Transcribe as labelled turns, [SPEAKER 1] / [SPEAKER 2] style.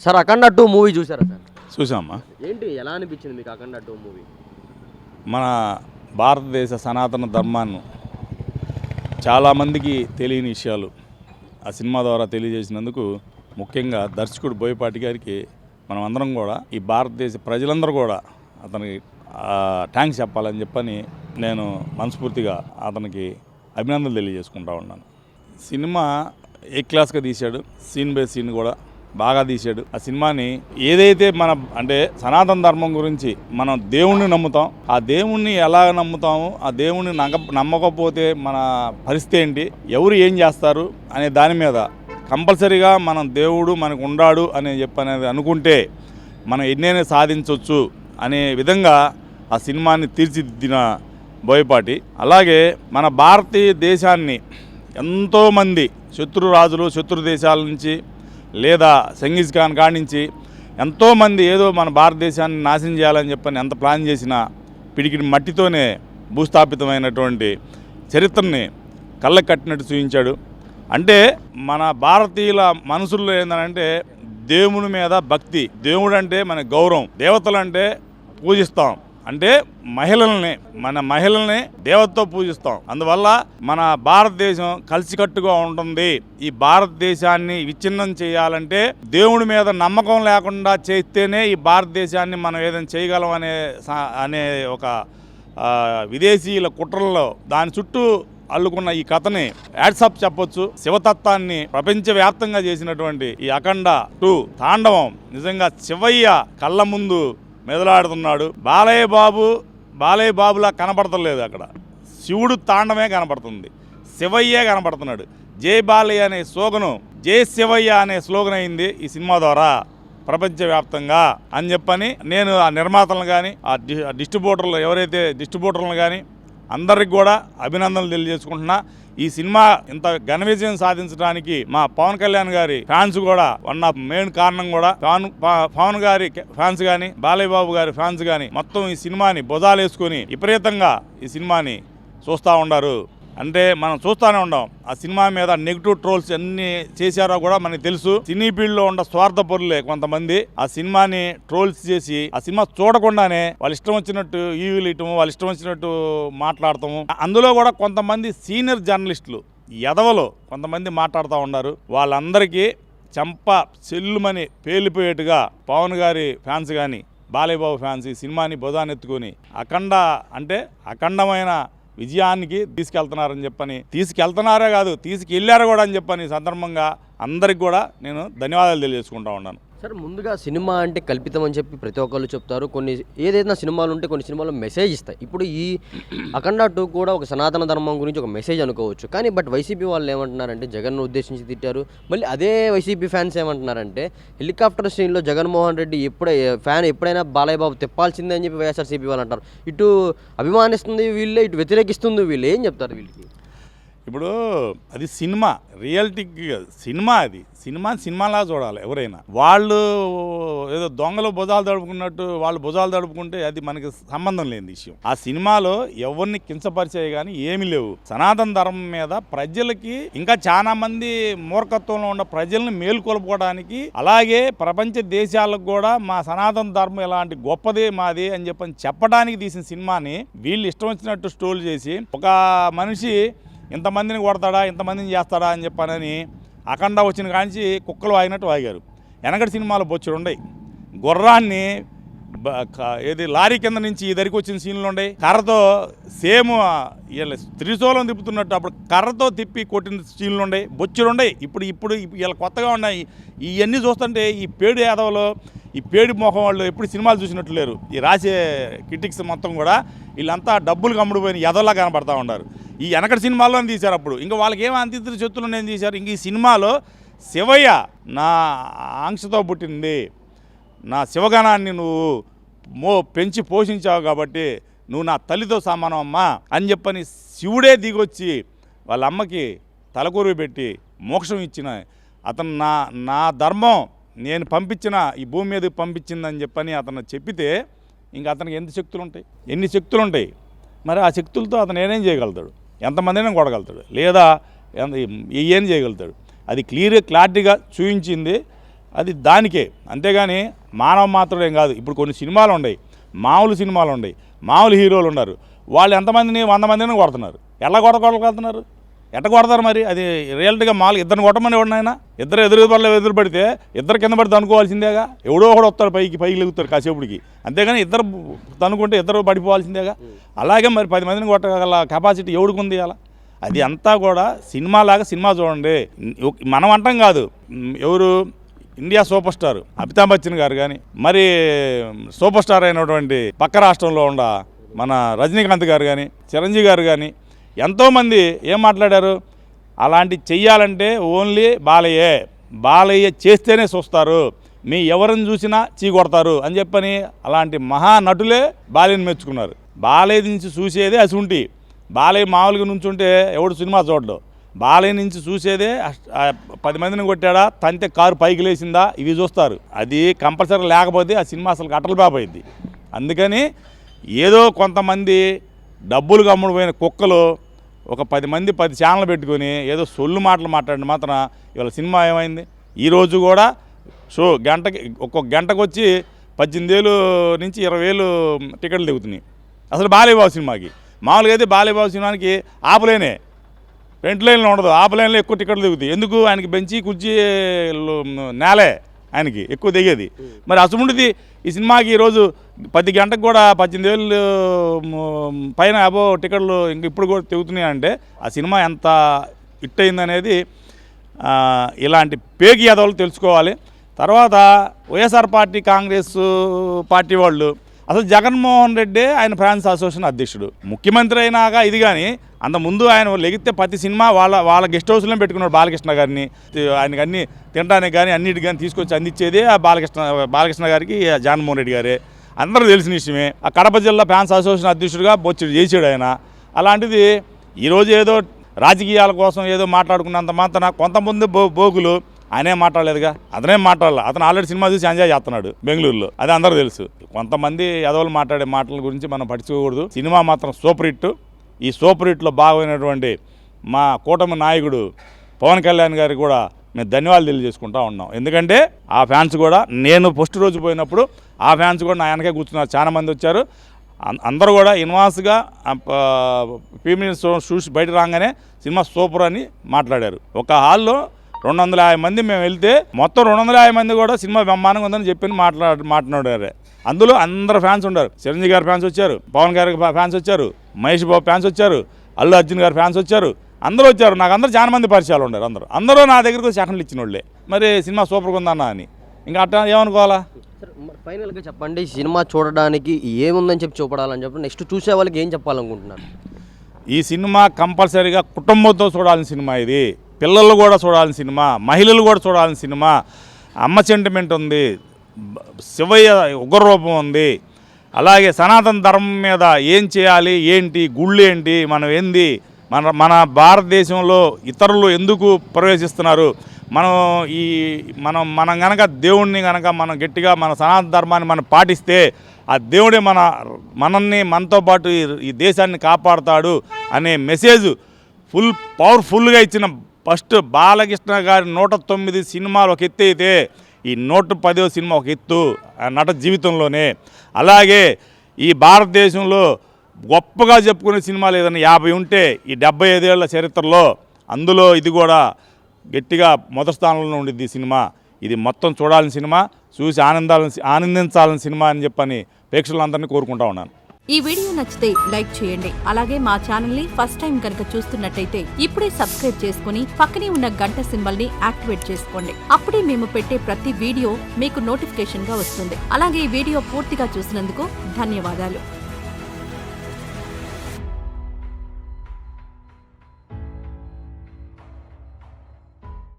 [SPEAKER 1] Sir అఖండ 2 movie చూసారా sir?
[SPEAKER 2] చూసామా.
[SPEAKER 1] ఏంటి ఎలా అనిపించింది మీకు అఖండ 2 మూవీ?
[SPEAKER 2] మన భారతదేశ సనాతన ధర్మాన్ని చాలామందికి తెలియని విషయాలు ఆ సినిమా ద్వారా తెలియజేసినందుకు ముఖ్యంగా దర్శకుడు బోయపాటి గారికి మనం అందరం కూడా ఈ భారతదేశ ప్రజలందరూ కూడా అతనికి థ్యాంక్స్ చెప్పాలని చెప్పని నేను మనస్ఫూర్తిగా అతనికి అభినందనలు తెలియజేసుకుంటా ఉన్నాను. సినిమా ఏ క్లాస్గా తీశాడు, సీన్ బై సీన్ కూడా బాగా తీశాడు. ఆ సినిమాని ఏదైతే మన అంటే సనాతన ధర్మం గురించి మనం దేవుణ్ణి నమ్ముతాం, ఆ దేవుణ్ణి ఎలా నమ్ముతాము, ఆ దేవుణ్ణి నమ్మకపోతే మన పరిస్థితి ఏంటి, ఎవరు ఏం చేస్తారు అనే దాని మీద కంపల్సరీగా మనం దేవుడు మనకు ఉండాడు అని చెప్పనేది అనుకుంటే మనం ఎన్నైనా సాధించవచ్చు అనే విధంగా ఆ సినిమాని తీర్చిదిద్దిన బోయపాటి. అలాగే మన భారతీయ దేశాన్ని ఎంతోమంది శత్రురాజులు శత్రు దేశాల నుంచి లేదా సంగీజ్ ఖాన్ కాడి నుంచి ఎంతోమంది ఏదో మన భారతదేశాన్ని నాశనం చేయాలని చెప్పని ఎంత ప్లాన్ చేసినా పిడికిడి మట్టితోనే భూస్థాపితమైనటువంటి చరిత్రని కళ్ళకు కట్టినట్టు చూపించాడు. అంటే మన భారతీయుల మనసుల్లో ఏంటంటే దేవుని మీద భక్తి, దేవుడు అంటే మన గౌరవం, దేవతలంటే పూజిస్తాం, అంటే మన మహిళల్ని దేవతతో పూజిస్తాం. అందువల్ల మన భారతదేశం కలిసికట్టుగా ఉంటుంది. ఈ భారతదేశాన్ని విచ్ఛిన్నం చేయాలంటే దేవుడి మీద నమ్మకం లేకుండా చేస్తేనే ఈ భారతదేశాన్ని మనం ఏదైనా చేయగలం అనే ఒక విదేశీయుల కుట్రల్లో దాని చుట్టూ అల్లుకున్న ఈ కథని యాడ్సప్ చెప్పొచ్చు. శివతత్వాన్ని ప్రపంచవ్యాప్తంగా చేసినటువంటి ఈ అఖండ 2 తాండవం నిజంగా శివయ్య కళ్ళ ముందు మెదలాడుతున్నాడు. బాలయ్య బాబులా కనపడతలేదు, అక్కడ శివుడు తాండమే కనపడుతుంది, శివయ్యే కనపడుతున్నాడు. జై బాలయ్య అనే స్లోగను జై శివయ్య అనే స్లోగన్ అయింది ఈ సినిమా ద్వారా ప్రపంచవ్యాప్తంగా అని చెప్పని నేను ఆ నిర్మాతలను కానీ ఆ డిస్ట్రిబ్యూటర్లు ఎవరైతే డిస్ట్రిబ్యూటర్లను కానీ అందరికి కూడా అభినందనలు తెలియజేసుకుంటున్నా. ఈ సినిమా ఇంత ఘన విజయం సాధించడానికి మా పవన్ కళ్యాణ్ గారి ఫ్యాన్స్ కూడా వన్ ఆఫ్ మెయిన్ కారణం కూడా పవన్ గారి ఫ్యాన్స్ కానీ బాలయ్య బాబు గారి ఫ్యాన్స్ కానీ మొత్తం ఈ సినిమాని భుజాలు వేసుకొని విపరీతంగా ఈ సినిమాని చూస్తూ ఉన్నారు. అంటే మనం చూస్తూనే ఉన్నాం ఆ సినిమా మీద నెగిటివ్ ట్రోల్స్ ఎన్ని చేశారో కూడా మనకు తెలుసు. సినీ ఫీల్డ్లో ఉన్న స్వార్థపరులే కొంతమంది ఆ సినిమాని ట్రోల్స్ చేసి ఆ సినిమా చూడకుండానే వాళ్ళ ఇష్టం వచ్చినట్టు ఈవీలు ఇయటము, వాళ్ళ ఇష్టం వచ్చినట్టు మాట్లాడతాము. అందులో కూడా కొంతమంది సీనియర్ జర్నలిస్టులు ఎదవలు కొంతమంది మాట్లాడుతూ ఉన్నారు. వాళ్ళందరికీ చెంప చెల్లుమని పేలిపోయేట్టుగా పవన్ గారి ఫ్యాన్స్ కానీ బాలయ్య బాబు ఫ్యాన్స్ ఈ సినిమాని బుధానెత్తుకొని అఖండమైన విజయానికి తీసుకెళ్తున్నారని చెప్పని, తీసుకెళ్తున్నారే కాదు తీసుకెళ్లారు కూడా అని చెప్పని సందర్భంగా అందరికి కూడా నేను ధన్యవాదాలు తెలియజేసుకుంటా ఉన్నాను.
[SPEAKER 1] సార్ ముందుగా సినిమా అంటే కల్పితం అని చెప్పి ప్రతి ఒక్కళ్ళు చెప్తారు. కొన్ని ఏదైనా సినిమాలు ఉంటే కొన్ని సినిమాలు మెసేజ్ ఇస్తాయి. ఇప్పుడు ఈ అఖండ 2 కూడా ఒక సనాతన ధర్మం గురించి ఒక మెసేజ్ అనుకోవచ్చు. కానీ వైసీపీ వాళ్ళు ఏమంటున్నారంటే జగన్ను ఉద్దేశించి తిట్టారు. మళ్ళీ అదే వైసీపీ ఫ్యాన్స్ ఏమంటున్నారంటే హెలికాప్టర్ సీన్లో జగన్మోహన్ రెడ్డి ఎప్పుడైనా బాలయ్య బాబు తిప్పాల్సిందే అని చెప్పి వైఎస్ఆర్సీపీ వాళ్ళు అంటారు. ఇటు అభిమానిస్తుంది వీళ్ళే, ఇటు వ్యతిరేకిస్తుంది వీళ్ళు. ఏం చెప్తారు వీళ్ళకి?
[SPEAKER 2] ఇప్పుడు అది సినిమా, రియాలిటీకి సినిమా, అది సినిమాలా చూడాలి ఎవరైనా. వాళ్ళు ఏదో దొంగలు భుజాలు తడుపుకున్నట్టు వాళ్ళు భుజాలు తడుపుకుంటే అది మనకి సంబంధం లేని విషయం. ఆ సినిమాలో ఎవరిని కించపరిచే కానీ ఏమీ లేవు. సనాతన ధర్మం మీద ప్రజలకి ఇంకా చాలా మంది మూర్ఖత్వంలో ఉన్న ప్రజల్ని మేలుకొల్పుకోవడానికి, అలాగే ప్రపంచ దేశాలకు కూడా మా సనాతన ధర్మం ఇలాంటి గొప్పదే మాది అని చెప్పడానికి తీసిన సినిమాని వీళ్ళు ఇష్టం వచ్చినట్టు స్టోల్ చేసి ఒక మనిషి ఇంతమందిని కొడతాడా ఇంతమందిని చేస్తాడా అని చెప్పనని అఖండ వచ్చిన కాంచి కుక్కలు వాగినట్టు వాగారు. వెనకటి సినిమాలు బొచ్చుడు ఉండయి. గుర్రాన్ని లారీ కింద నుంచి ఈ దరికి వచ్చిన సీన్లు ఉండయి. కర్రతో సేమ్ త్రిశూలం తిప్పుతున్నట్టు అప్పుడు కర్రతో తిప్పి కొట్టిన సీన్లు ఉండయి, బొచ్చుడు ఉండయి. ఇప్పుడు ఇలా కొత్తగా ఉన్నాయి. ఇవన్నీ చూస్తుంటే ఈ పేడు యాదవలో ఈ పేడి మోహం వాళ్ళు ఎప్పుడు సినిమాలు చూసినట్లు లేరు. ఈ రాసే క్రిటిక్స్ మొత్తం కూడా వీళ్ళంతా డబ్బులు కమ్ముడిపోయిన ఎదవలా కనపడతా ఉన్నారు. ఈ వెనకటి సినిమాల్లోనే తీశారు. అప్పుడు ఇంకా వాళ్ళకి ఏమో అంతిద్దరు చెత్తులు నేను తీశారు. ఇంక ఈ సినిమాలో శివయ్య నా ఆంక్షతో పుట్టింది, నా శివగణాన్ని నువ్వు పెంచి పోషించావు కాబట్టి నువ్వు నా తల్లితో సమానం అమ్మా అని చెప్పని శివుడే దిగొచ్చి వాళ్ళ అమ్మకి తలకూరు పెట్టి మోక్షం ఇచ్చిన అతను నా ధర్మం నేను పంపించిన ఈ భూమి మీదకి పంపించిందని చెప్పని అతను చెప్పితే ఇంక అతనికి ఎన్ని శక్తులు ఉంటాయి. మరి ఆ శక్తులతో అతను ఏనేం చేయగలుగుతాడు, ఎంతమందిని కొడగలుగుతాడు, లేదా ఏం చేయగలుగుతాడు. అది క్లారిటీగా చూపించింది అది దానికే, అంతేగాని మానవ మాత్రుడేం కాదు. ఇప్పుడు కొన్ని సినిమాలు ఉన్నాయి, మామూలు సినిమాలు ఉన్నాయి, మామూలు హీరోలు ఉన్నారు, వాళ్ళు ఎంతమందిని 100 మందిని కొడుతున్నారు. ఎలా కొడుతున్నారు, ఎట్ట కొడతారు మరి? అది రియాలిటీగా మామూలు ఇద్దరిని కొట్టమని ఎవడనైనా, ఇద్దరు ఎదురు పడితే ఇద్దరు కింద పడితే అనుకోవాల్సిందేగా. ఎవడో ఒకడు వస్తారు పైకి లెగుతారు కాసేపుడికి, అంతేగాని ఇద్దరు తనుకుంటే ఇద్దరు పడిపోవాల్సిందేగా. అలాగే మరి 10 మందిని కొట్టగల కెపాసిటీ ఎవడికి ఉంది అలా? అది అంతా కూడా సినిమాలాగా. సినిమా చూడండి, మనం అంటాం కాదు, ఎవరు India super star Amitabh Bachchan గారు కానీ, మరి సూపర్ స్టార్ అయినటువంటి పక్క రాష్ట్రంలో ఉన్న మన రజనీకాంత్ గారు కానీ, చిరంజీవి గారు కానీ ఎంతోమంది ఏం మాట్లాడారు, అలాంటి చెయ్యాలంటే ఓన్లీ బాలయ్య చేస్తేనే చూస్తారు, మీ ఎవరిని చూసినా చీకొడతారు అని చెప్పని అలాంటి మహానటులే బాలయ్యని మెచ్చుకున్నారు. బాలయ్య నుంచి చూసేదే అసుంటి. బాలయ్య మామూలుగా నుంచుంటే ఎవడు సినిమా చూడడు. బాలయ్య నుంచి చూసేదే 10 మందిని కొట్టాడా, తంతే కారు పైకి లేచిందా, ఇవి చూస్తారు. అది కంపల్సరీ లేకపోతే ఆ సినిమా అసలు అట్టలు బాపోయింది. అందుకని ఏదో కొంతమంది డబ్బులు కమ్ముడుపోయిన కుక్కలు ఒక 10 మంది 10 ఛానల్ పెట్టుకొని ఏదో సొల్లు మాటలు మాట్లాడిన మాత్రం ఇవాళ సినిమా ఏమైంది? ఈరోజు కూడా షో ఒక్కొక్క గంటకు వచ్చి 18,000 నుంచి 20,000 టికెట్లు దిగుతున్నాయి. అసలు బాలయ్యబాబు సినిమాకి మామూలుగా అయితే బాలయ్యబాబు సినిమాకి ఆపలేనే, 2 లైన్లు ఉండదు, ఆపలైన్లో ఎక్కువ టికెట్లు దిగుతాయి. ఎందుకు? ఆయనకి బెంచి కుర్చీ నేలే ఆయనకి ఎక్కువ దిగేది. మరి అసలుంటిది ఈ సినిమాకి ఈరోజు 10 గంటకు కూడా 18,000 పైన అబో టికెట్లు ఇంక ఇప్పుడు కూడా తెగుతున్నాయి అంటే ఆ సినిమా ఎంత హిట్ అయిందనేది ఇలాంటి పేకి యాదవులు తెలుసుకోవాలి. తర్వాత వైఎస్ఆర్ పార్టీ, కాంగ్రెస్ పార్టీ వాళ్ళు అసలు జగన్మోహన్ రెడ్డి ఆయన ఫ్యాన్స్ అసోసియేషన్ అధ్యక్షుడు, ముఖ్యమంత్రి అయినాక ఇది. కానీ అంతకుముందు ఆయన లెగితే ప్రతి సినిమా వాళ్ళ గెస్ట్ హౌస్లో పెట్టుకున్నాడు బాలకృష్ణ గారిని. ఆయనకి అన్ని తినడానికి కానీ అన్నిటికి కానీ తీసుకొచ్చి అందించేదే ఆ బాలకృష్ణ గారికి జగన్మోహన్ రెడ్డి గారే, అందరూ తెలిసిన విషయమే. ఆ కడప జిల్లా ఫ్యాన్స్ అసోసియేషన్ అధ్యక్షుడిగా బొచ్చుడు చేసాడు ఆయన. అలాంటిది ఈరోజు ఏదో రాజకీయాల కోసం ఏదో మాట్లాడుకున్నంత మాత్రాన కొంతమంది బోగులు ఆయనే మాట్లాడలేదుగా, అతనేం మాట్లాడాలి. అతను ఆల్రెడీ సినిమా చూసి ఎంజాయ్ చేస్తున్నాడు బెంగళూరులో, అది అందరూ తెలుసు. కొంతమంది ఎదవలు మాట్లాడే మాటల గురించి మనం పట్టించుకోకూడదు. సినిమా మాత్రం సూపర్ హిట్. ఈ సూపర్ హిట్లో భాగమైనటువంటి మా కూటమి నాయకుడు పవన్ కళ్యాణ్ గారికి కూడా మేము ధన్యవాదాలు తెలియజేసుకుంటా ఉన్నాం. ఎందుకంటే ఆ ఫ్యాన్స్ కూడా, నేను ఫస్ట్ రోజు పోయినప్పుడు ఆ ఫ్యాన్స్ కూడా నా వెనకే కూర్చున్నారు, చాలా మంది వచ్చారు. అందరూ కూడా ఇన్వాన్స్గా ప్రీమియర్ చూసి బయట రాగానే సినిమా సూపర్ అని మాట్లాడారు. ఒక హాల్లో 250 మంది మేము వెళ్తే మొత్తం 250 మంది కూడా సినిమా బ్రహ్మాండంగా ఉందని చెప్పి మాట్లాడారు. అందులో అందరు ఫ్యాన్స్ ఉన్నారు. చిరంజీవి గారి ఫ్యాన్స్ వచ్చారు, పవన్ గారి ఫ్యాన్స్ వచ్చారు, మహేష్ బాబు ఫ్యాన్స్ వచ్చారు, అల్లు అర్జున్ గారి ఫ్యాన్స్ వచ్చారు, అందరూ వచ్చారు. నాకు అందరూ చాలా మంది పరిచయాలు ఉన్నారు. అందరూ నా దగ్గరకు సెకండ్లు ఇచ్చిన వాళ్ళే. మరి సినిమా సూపర్గా ఉందన్న అని ఇంకా అట్లా ఏమనుకోవాలా?
[SPEAKER 1] ఫైనల్గా చెప్పండి, సినిమా చూడడానికి ఏముందని చెప్పి చూపడాలని చెప్పి నెక్స్ట్ చూసే వాళ్ళకి ఏం చెప్పాలనుకుంటున్నారు?
[SPEAKER 2] ఈ సినిమా కంపల్సరీగా కుటుంబంతో చూడాల్సిన సినిమా, ఇది పిల్లలు కూడా చూడాల్సిన సినిమా, మహిళలు కూడా చూడాల్సిన సినిమా. అమ్మ సెంటిమెంట్ ఉంది, శివయ్య ఉగ్రరూపం ఉంది, అలాగే సనాతన ధర్మం మీద ఏం చేయాలి, ఏంటి గుళ్ళు ఏంటి, మనం ఏంది, మన భారతదేశంలో ఇతరులు ఎందుకు ప్రవేశిస్తున్నారు, మనం గనక దేవుణ్ణి గనక మనం గట్టిగా మన సనాతన ధర్మాన్ని మనం పాటిస్తే ఆ దేవుడే మనతో పాటు ఈ దేశాన్ని కాపాడుతాడు అనే మెసేజ్ పవర్ఫుల్గా ఇచ్చిన ఫస్ట్ బాలకృష్ణ గారి 109 సినిమాలు ఒక ఎత్తు అయితే ఈ 110వ సినిమా ఒక ఎత్తు నట జీవితంలోనే. అలాగే ఈ భారతదేశంలో గొప్పగా చెప్పుకునే సినిమాలు ఏదైనా 50 ఉంటే ఈ 75 ఏళ్ల చరిత్రలో అందులో ఇది కూడా గట్టిగా మొదటి స్థానంలో ఉండిద్ది ఈ సినిమా. ఇది మొత్తం చూడాల్సిన సినిమా, చూసి ఆనందించాలని సినిమా అని చెప్పని ప్రేక్షకులందరినీ కోరుకుంటా ఉన్నాను.
[SPEAKER 3] ఈ వీడియో నచ్చితే లైక్ చేయండి. అలాగే మా ఛానల్ ని ఫస్ట్ టైం కనుక చూస్తున్నట్టయితే ఇప్పుడే సబ్స్క్రైబ్ చేసుకుని పక్కనే ఉన్న గంట సింబల్ ని యాక్టివేట్ చేసుకోండి. అప్పుడే మేము పెట్టే ప్రతి వీడియో మీకు నోటిఫికేషన్ గా వస్తుంది. అలాగే ఈ వీడియో పూర్తిగా చూసినందుకు ధన్యవాదాలు.